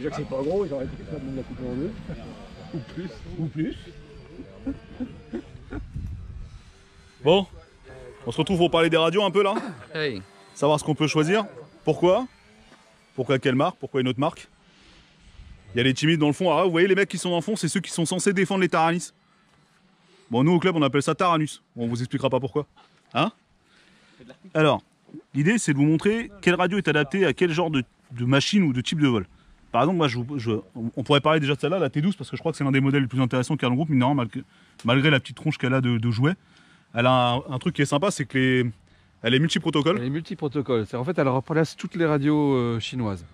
Déjà que c'est pas gros, ils auraient pu faire de la couper en deux. Ou plus. Ou plus. Bon, on se retrouve pour parler des radios un peu là. Hey. Savoir ce qu'on peut choisir. Pourquoi? Pourquoi quelle marque? Pourquoi une autre marque? Il y a les timides dans le fond. Alors, vous voyez les mecs qui sont dans le fond, c'est ceux qui sont censés défendre les Taranis. Bon, nous au club on appelle ça Taranus. Bon, on vous expliquera pas pourquoi. Hein? Alors, l'idée c'est de vous montrer quelle radio est adaptée à quel genre de machine ou de type de vol. Par exemple, moi, on pourrait parler déjà de celle-là, la T12, parce que je crois que c'est l'un des modèles les plus intéressants qu'il y a dans le groupe, mine de rien, malgré la petite tronche qu'elle a de jouets. Elle a un truc qui est sympa, c'est que elle est multi-protocole. Elle est multi-protocole. En fait, elle remplace toutes les radios chinoises.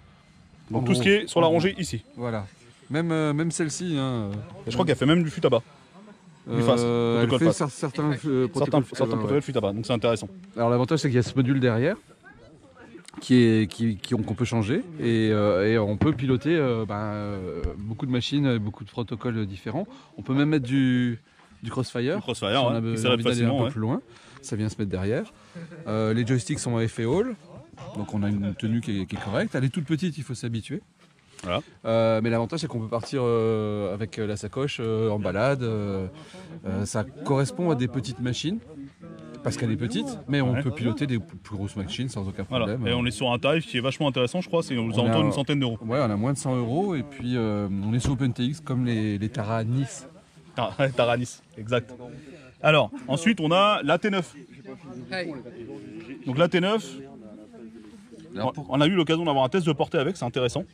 Donc tout ce qui est sur la rangée ici. Voilà. Même celle-ci. Hein, je crois qu'elle fait même du fût tabac. Elle fait certains protocoles fût tabac, donc c'est intéressant. Alors l'avantage c'est qu'il y a ce module derrière qu'on peut changer et on peut piloter beaucoup de machines, beaucoup de protocoles différents. On peut même mettre du crossfire. Si on a envie d'aller un peu plus loin, ça vient se mettre derrière. Les joysticks sont à effet Hall, donc on a une tenue qui est correcte. Elle est toute petite, il faut s'habituer. Voilà. Mais l'avantage c'est qu'on peut partir avec la sacoche en balade. Ça correspond à des petites machines parce qu'elle est petite, mais on peut piloter des plus grosses machines sans aucun problème. Voilà. Et on est sur un tarif qui est vachement intéressant, je crois, c'est aux alentours d'une centaine d'euros. Ouais, on a moins de 100 € et puis on est sur OpenTX comme les Taranis. Taranis, exact. Alors, ensuite on a la T9. Hey. Donc la T9. On a eu l'occasion d'avoir un test de portée avec, c'est intéressant.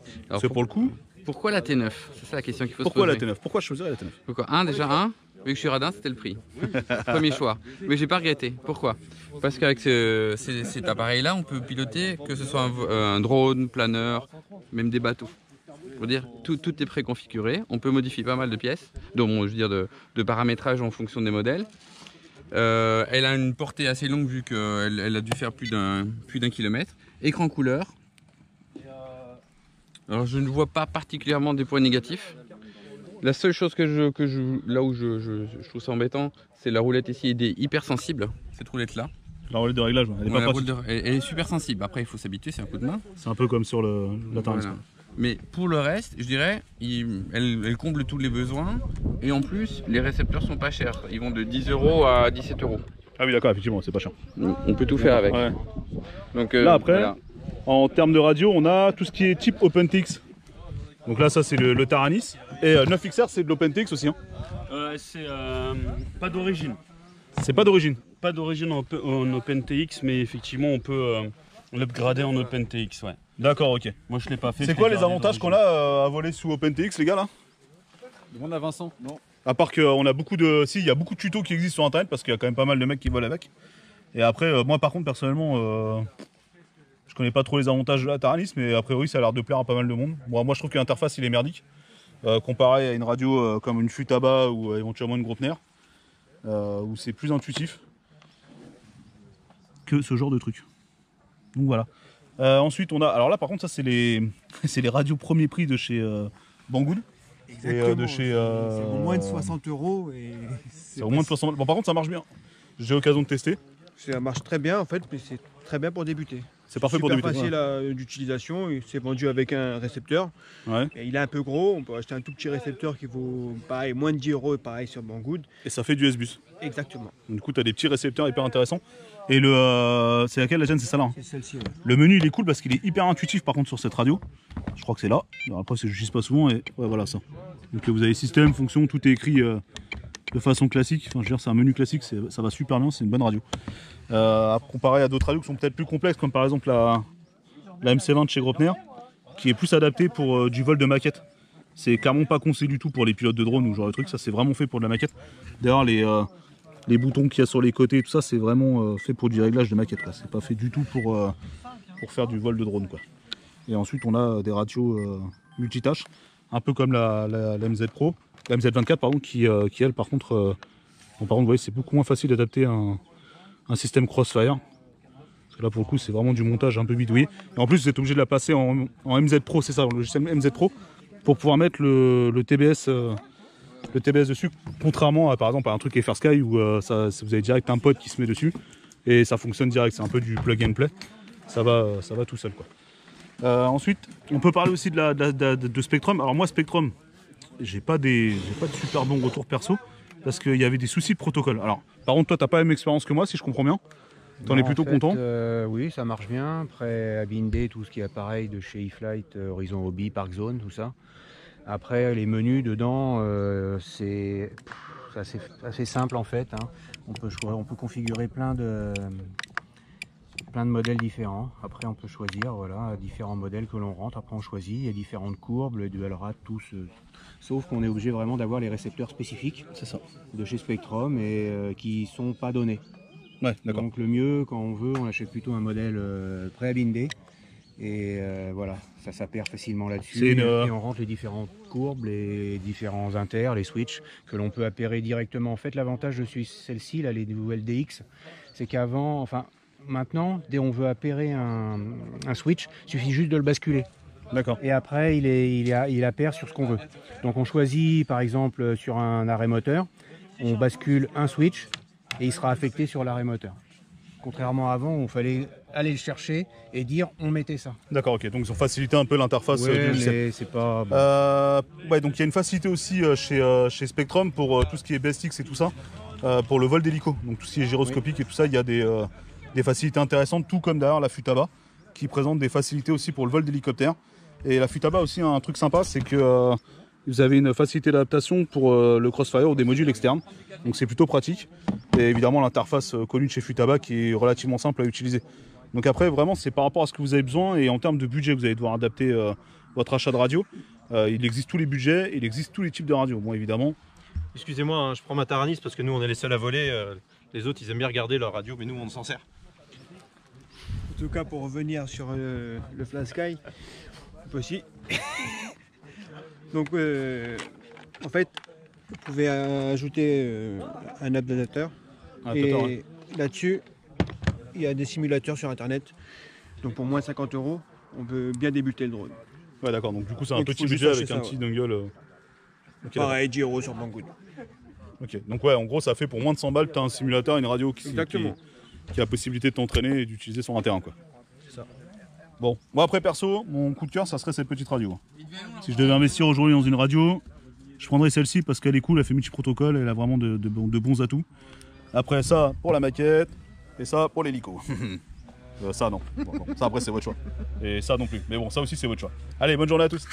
C'est pour le coup. Pourquoi la T9? C'est ça la question qu'il faut se poser. Pourquoi la T9? Pourquoi je choisirais la T9? Pourquoi? Déjà, vu que je suis radin, c'était le prix. Premier choix. Mais j'ai pas regretté. Pourquoi? Parce qu'avec cet appareil-là, on peut piloter, que ce soit un drone, planeur, même des bateaux. Pour dire, tout est préconfiguré. On peut modifier pas mal de pièces, de paramétrage en fonction des modèles. Elle a une portée assez longue vu qu'elle a dû faire plus d'un kilomètre. Écran couleur. Alors je ne vois pas particulièrement des points négatifs. La seule chose là où je trouve ça embêtant, c'est la roulette ici, elle est hyper sensible, cette roulette là. La roulette de réglage, elle est pas pratique. Elle est super sensible. Après il faut s'habituer, c'est un coup de main. C'est un peu comme sur la Taranis. Voilà. Mais pour le reste, je dirais, elle comble tous les besoins. Et en plus, les récepteurs sont pas chers. Ils vont de 10 € à 17 €. Ah oui d'accord, effectivement, c'est pas cher. On peut tout faire avec. Ouais. Donc, là après, en termes de radio, on a tout ce qui est type OpenTX. Donc là ça c'est le Taranis. Et 9XR c'est de l'OpenTX aussi. Hein. C'est pas d'origine. C'est pas d'origine. Pas d'origine en OpenTX, mais effectivement on peut l'upgrader en OpenTX, ouais. D'accord, ok. Moi je l'ai pas fait. C'est quoi les avantages qu'on a à voler sous OpenTX les gars là? Demande à Vincent. Non. À part qu'on a beaucoup de... Si, il y a beaucoup de tutos qui existent sur internet parce qu'il y a quand même pas mal de mecs qui volent avec. Et après, moi par contre personnellement, je connais pas trop les avantages de la Taranis, mais a priori ça a l'air de plaire à pas mal de monde. Moi je trouve que l'interface il est merdique. Comparé à une radio comme une fût tabac ou éventuellement une Grosvenor, où c'est plus intuitif que ce genre de truc. Donc voilà. Ensuite on a... Alors là par contre ça c'est les radios premier prix de chez Banggood. Exactement. De chez, c'est au moins de 60 €. C'est au moins de 60 €. Bon, par contre, ça marche bien. J'ai eu l'occasion de tester. Ça marche très bien en fait, mais c'est très bien pour débuter. C'est parfait pour débuter. C'est facile d'utilisation. C'est vendu avec un récepteur. Ouais. Et il est un peu gros. On peut acheter un tout petit récepteur qui vaut pareil, moins de 10 €, pareil sur Banggood. Et ça fait du S-Bus. Exactement. Du coup, tu as des petits récepteurs hyper intéressants. Et c'est laquelle la gêne? C'est celle-là. C'est celle-ci. Ouais. Le menu il est cool parce qu'il est hyper intuitif par contre sur cette radio. Je crois que c'est là. Alors, après, je n'utilise pas souvent. Et ouais, voilà ça. Donc vous avez système, fonction, tout est écrit de façon classique. Enfin, je veux dire, c'est un menu classique, ça va super bien, c'est une bonne radio. Comparé à d'autres radios qui sont peut-être plus complexes, comme par exemple la MC20 chez Grosvenor, qui est plus adaptée pour du vol de maquette. C'est carrément pas conseillé du tout pour les pilotes de drone ou ce genre de truc. Ça, c'est vraiment fait pour de la maquette. D'ailleurs, les boutons qu'il y a sur les côtés, tout ça, c'est vraiment fait pour du réglage de maquette. C'est pas fait du tout pour faire du vol de drone, quoi. Et ensuite, on a des radios multitâches. Un peu comme la MZ Pro, la MZ24 pardon, qui elle par contre, vous voyez, c'est beaucoup moins facile d'adapter un système Crossfire. Parce que là pour le coup c'est vraiment du montage un peu bidouillé. Et en plus vous êtes obligé de la passer en MZ Pro, c'est ça, le logiciel MZ Pro, pour pouvoir mettre le TBS dessus, contrairement à par exemple à un truc FrSky où vous avez direct un pod qui se met dessus et ça fonctionne direct, c'est un peu du plug and play. Ça va tout seul quoi. Ensuite, on peut parler aussi de Spectrum. Alors moi, Spectrum, j'ai pas de super bons retours perso parce qu'il y avait des soucis de protocole. Alors, par contre, toi, t'as pas la même expérience que moi, si je comprends bien. T'en es plutôt content? Oui, ça marche bien. Après, à Bindé, tout ce qui est appareil de chez eFlight, Horizon Hobby, Park Zone, tout ça. Après, les menus dedans, c'est assez simple en fait. Hein. On peut configurer plein de modèles différents. Après, on peut choisir voilà, différents modèles que l'on rentre. Après, on choisit. Il y a différentes courbes, le dual rate, tous. Sauf qu'on est obligé vraiment d'avoir les récepteurs spécifiques de chez Spectrum et qui ne sont pas donnés. Ouais, d'accord. Donc le mieux, quand on veut, on achète plutôt un modèle prêt à binder. Et voilà, ça perd facilement là-dessus. Et on rentre les différentes courbes, les différents inters, les switches que l'on peut appairer directement. En fait, l'avantage de celle-ci, là, les nouvelles DX, c'est qu'avant, enfin maintenant, dès on veut appairer un switch, il suffit juste de le basculer. D'accord. Et après, il appaire sur ce qu'on veut. Donc on choisit, par exemple, sur un arrêt moteur, on bascule un switch et il sera affecté sur l'arrêt moteur. Contrairement à avant où il fallait aller le chercher et dire on mettait ça. D'accord, ok. Donc ils ont facilité un peu l'interface du logiciel. Mais c'est pas bon. Ouais, donc il y a une facilité aussi chez Spectrum pour tout ce qui est BSX et tout ça, pour le vol d'hélico. Donc tout ce qui est gyroscopique et tout ça, il y a des facilités intéressantes, tout comme d'ailleurs la Futaba, qui présente des facilités aussi pour le vol d'hélicoptère. Et la Futaba aussi, un truc sympa, c'est que vous avez une facilité d'adaptation pour le Crossfire ou des modules externes. Donc c'est plutôt pratique. Et évidemment l'interface connue de chez Futaba qui est relativement simple à utiliser. Donc après vraiment c'est par rapport à ce que vous avez besoin et en termes de budget vous allez devoir adapter votre achat de radio. Il existe tous les budgets, il existe tous les types de radios. Bon évidemment. Excusez-moi, hein, je prends ma Taranis parce que nous on est les seuls à voler. Les autres ils aiment bien regarder leur radio mais nous on s'en sert. En tout cas pour revenir sur le Flat Sky, aussi. Donc en fait vous pouvez ajouter un adaptateur et là-dessus il y a des simulateurs sur internet. Donc pour moins de 50 €, on peut bien débuter le drone. Ouais d'accord, donc du coup c'est un petit budget avec un petit dongle. Okay, pareil, 10 € sur Banggood. Ok, donc ouais en gros ça fait pour moins de 100 balles, tu as un simulateur, une radio qui a la possibilité de t'entraîner et d'utiliser sur un terrain quoi. C'est ça. Bon, moi après perso, mon coup de cœur ça serait cette petite radio. Si je devais investir aujourd'hui dans une radio, je prendrais celle-ci parce qu'elle est cool, elle fait multi-protocole, elle a vraiment de bons atouts. Après ça pour la maquette et ça pour l'hélico. Ça non, bon, ça après c'est votre choix. Et ça non plus, mais bon ça aussi c'est votre choix. Allez bonne journée à tous.